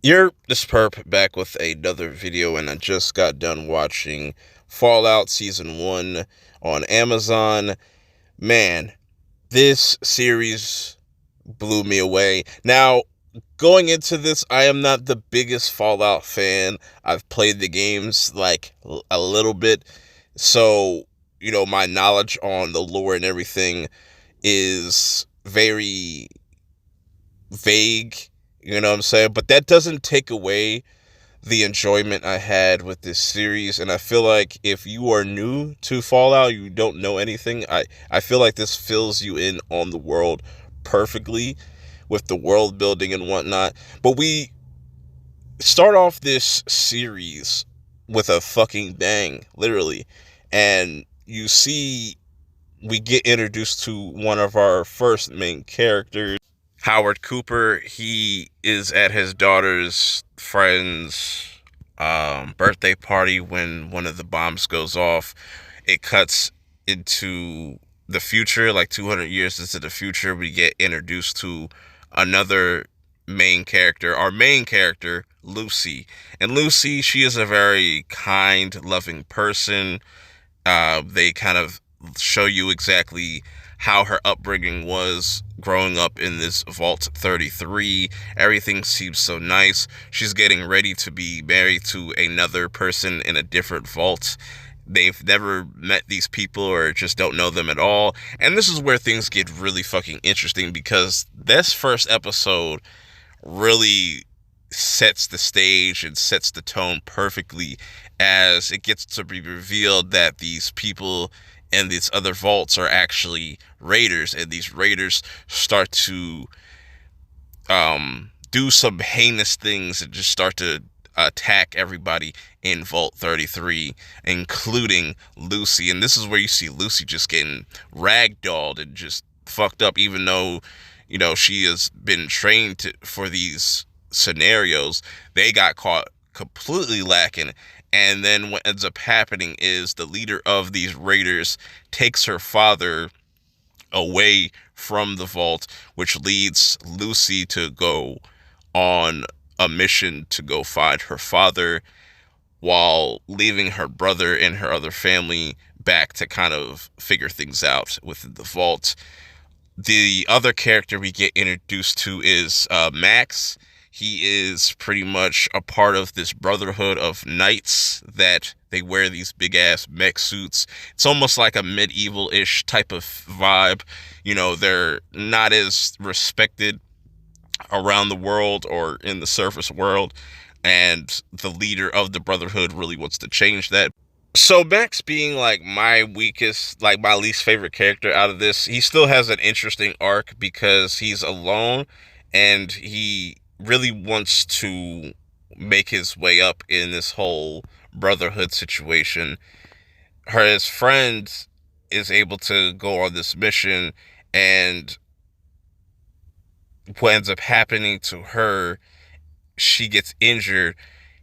You're this perp back with another video, and I just got done watching Fallout Season 1 on Amazon. Man, this series blew me away. Now, going into this, I am not the biggest Fallout fan. I've played the games like a little bit, so, my knowledge on the lore and everything is very vague, you know what I'm saying? But that doesn't take away the enjoyment I had with this series. And I feel like if you are new to Fallout, you don't know anything, I feel like this fills you in on the world perfectly with the world building and whatnot. But we start off this series with a fucking bang, literally. And you see, we get introduced to one of our first main characters, Howard Cooper. He is at his daughter's friend's birthday party when one of the bombs goes off. It cuts into the future, like 200 years into the future. We get introduced to another main character, our main character, Lucy. And Lucy, she is a very kind, loving person. They kind of show you exactly how her upbringing was growing up in this Vault 33. Everything seems so nice. She's getting ready to be married to another person in a different vault. They've never met these people or just don't know them at all. And this is where things get really fucking interesting, because this first episode really sets the stage and sets the tone perfectly, as it gets to be revealed that these people and these other vaults are actually raiders, and these raiders start to do some heinous things and just start to attack everybody in Vault 33, including Lucy. And this is where you see Lucy just getting ragdolled and just fucked up, even though, she has been trained for these scenarios. They got caught completely lacking. And then what ends up happening is the leader of these raiders takes her father away from the vault, which leads Lucy to go on a mission to go find her father, while leaving her brother and her other family back to kind of figure things out within the vault. The other character we get introduced to is Max. He is pretty much a part of this brotherhood of knights that they wear these big ass mech suits. It's almost like a medieval-ish type of vibe. They're not as respected around the world or in the surface world, and the leader of the brotherhood really wants to change that. So Max being like my least favorite character out of this, he still has an interesting arc because he's alone and he really wants to make his way up in this whole brotherhood situation. His friend is able to go on this mission, and what ends up happening to her, she gets injured.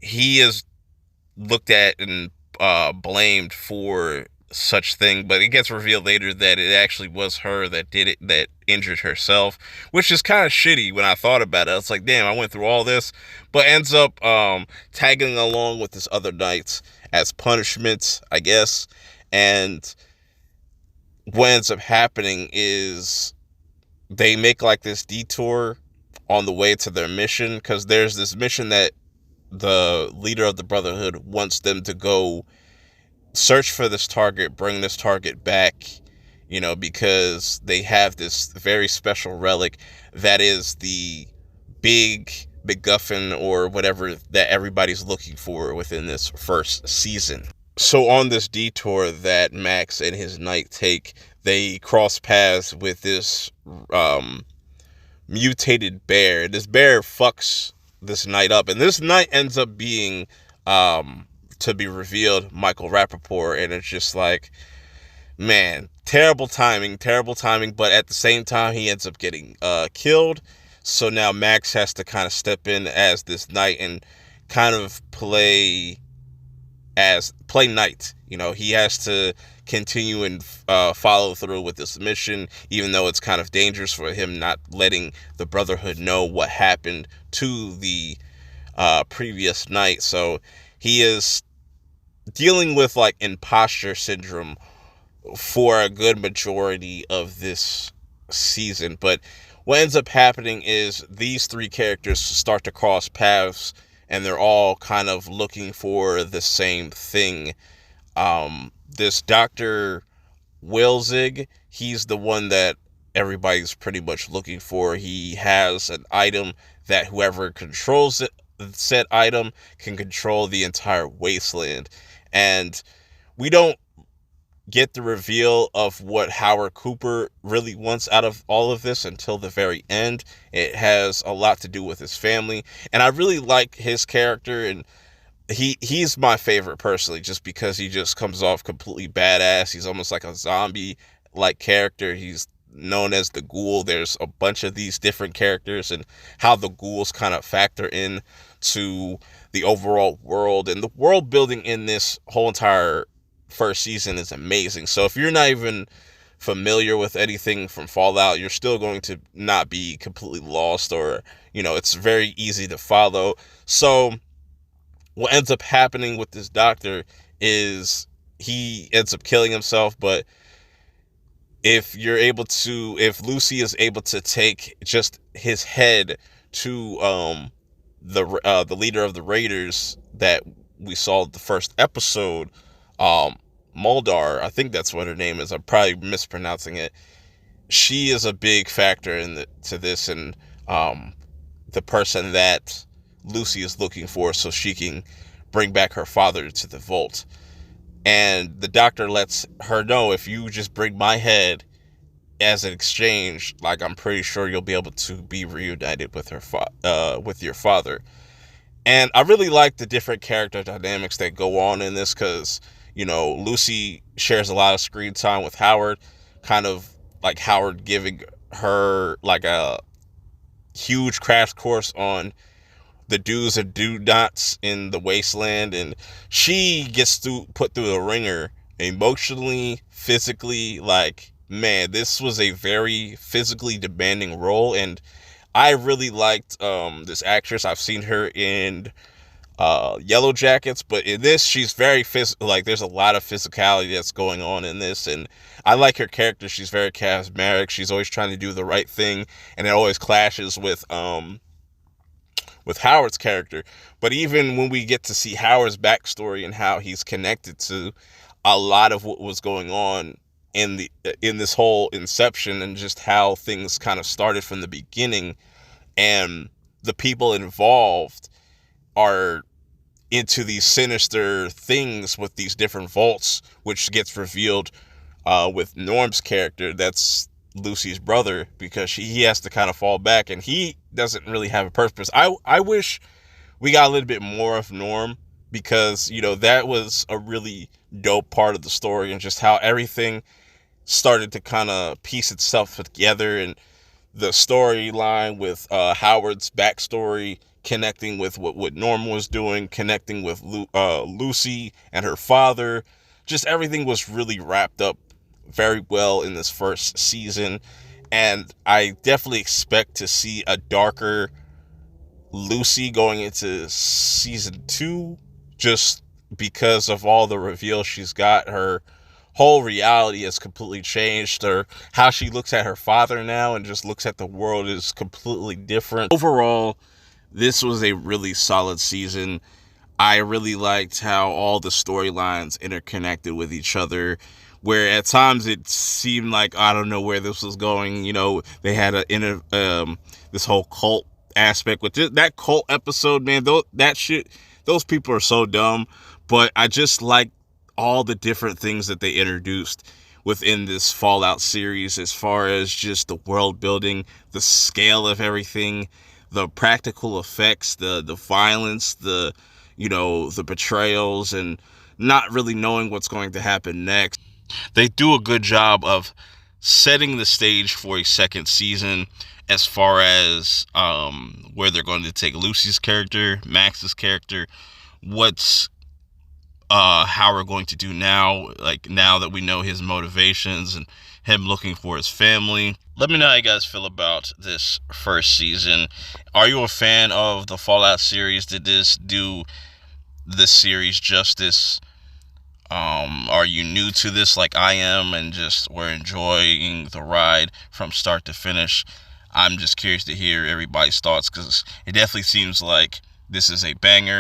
He is looked at and blamed for such thing, but it gets revealed later that it actually was her that did it, that injured herself, which is kind of shitty when I thought about it. I was like, damn, I went through all this, but ends up tagging along with this other knights as punishment, I guess. And what ends up happening is they make like this detour on the way to their mission, because there's this mission that the leader of the Brotherhood wants them to go search for this target, bring this target back, because they have this very special relic that is the big MacGuffin or whatever that everybody's looking for within this first season. So on this detour that Max and his knight take, they cross paths with this mutated bear. This bear fucks this knight up, and this knight ends up being to be revealed Michael Rappaport. And it's just like, man, terrible timing, but at the same time he ends up getting killed. So now Max has to kind of step in as this knight and kind of play knight. He has to continue and follow through with this mission, even though it's kind of dangerous for him not letting the Brotherhood know what happened to the previous night. So he is dealing with like imposter syndrome for a good majority of this season. But what ends up happening is these three characters start to cross paths, and they're all kind of looking for the same thing. This Dr. Wilzig, he's the one that everybody's pretty much looking for. He has an item that whoever controls it, said item, can control the entire wasteland. And we don't get the reveal of what Howard Cooper really wants out of all of this until the very end. It has a lot to do with his family, and I really like his character, and he's my favorite personally, just because he just comes off completely badass. He's almost like a zombie like character. He's known as the Ghoul. There's a bunch of these different characters, and how the ghouls kind of factor in to the overall world, and the world building in this whole entire first season is amazing. So if you're not even familiar with anything from Fallout, you're still going to not be completely lost, or it's very easy to follow. So what ends up happening with this doctor is he ends up killing himself. But if Lucy is able to take just his head to the leader of the Raiders that we saw the first episode, Muldar, I think that's what her name is, I'm probably mispronouncing it. She is a big factor to this, and the person that Lucy is looking for, so she can bring back her father to the vault. And the doctor lets her know, if you just bring my head as an exchange, like, I'm pretty sure you'll be able to be reunited with with your father. And I really like the different character dynamics that go on in this, because Lucy shares a lot of screen time with Howard, kind of like Howard giving her like a huge crash course on the do's and do nots in the wasteland, and she gets put through the ringer emotionally, physically. Like, man, this was a very physically demanding role, and I really liked this actress. I've seen her in Yellow Jackets, but in this, she's very physical. Like, there's a lot of physicality that's going on in this, and I like her character. She's very charismatic. She's always trying to do the right thing, and it always clashes with Howard's character. But even when we get to see Howard's backstory and how he's connected to a lot of what was going on in this whole inception, and just how things kind of started from the beginning, and the people involved are into these sinister things with these different vaults, which gets revealed with Norm's character, that's Lucy's brother, because he has to kind of fall back, and he doesn't really have a purpose. I wish we got a little bit more of Norm, because that was a really dope part of the story, and just how everything started to kind of piece itself together, and the storyline with Howard's backstory connecting with what Norm was doing, connecting with Lucy and her father. Just everything was really wrapped up very well in this first season, and I definitely expect to see a darker Lucy going into season 2, just because of all the reveals she's got. Her whole reality has completely changed, or how she looks at her father now and just looks at the world is completely different. Overall, this was a really solid season. I really liked how all the storylines interconnected with each other, where at times it seemed like I don't know where this was going. They had this whole cult aspect with that cult episode, man. Those people are so dumb, but I just like all the different things that they introduced within this Fallout series, as far as just the world building, the scale of everything, the practical effects, the violence, the betrayals, and not really knowing what's going to happen next. They do a good job of setting the stage for a second season, as far as where they're going to take Lucy's character, Max's character, what's how we're going to do now, like now that we know his motivations and him looking for his family. Let me know how you guys feel about this first season. Are you a fan of the Fallout series? Did this do this series justice? Are you new to this like I am and just we're enjoying the ride from start to finish? I'm just curious to hear everybody's thoughts, because it definitely seems like this is a banger.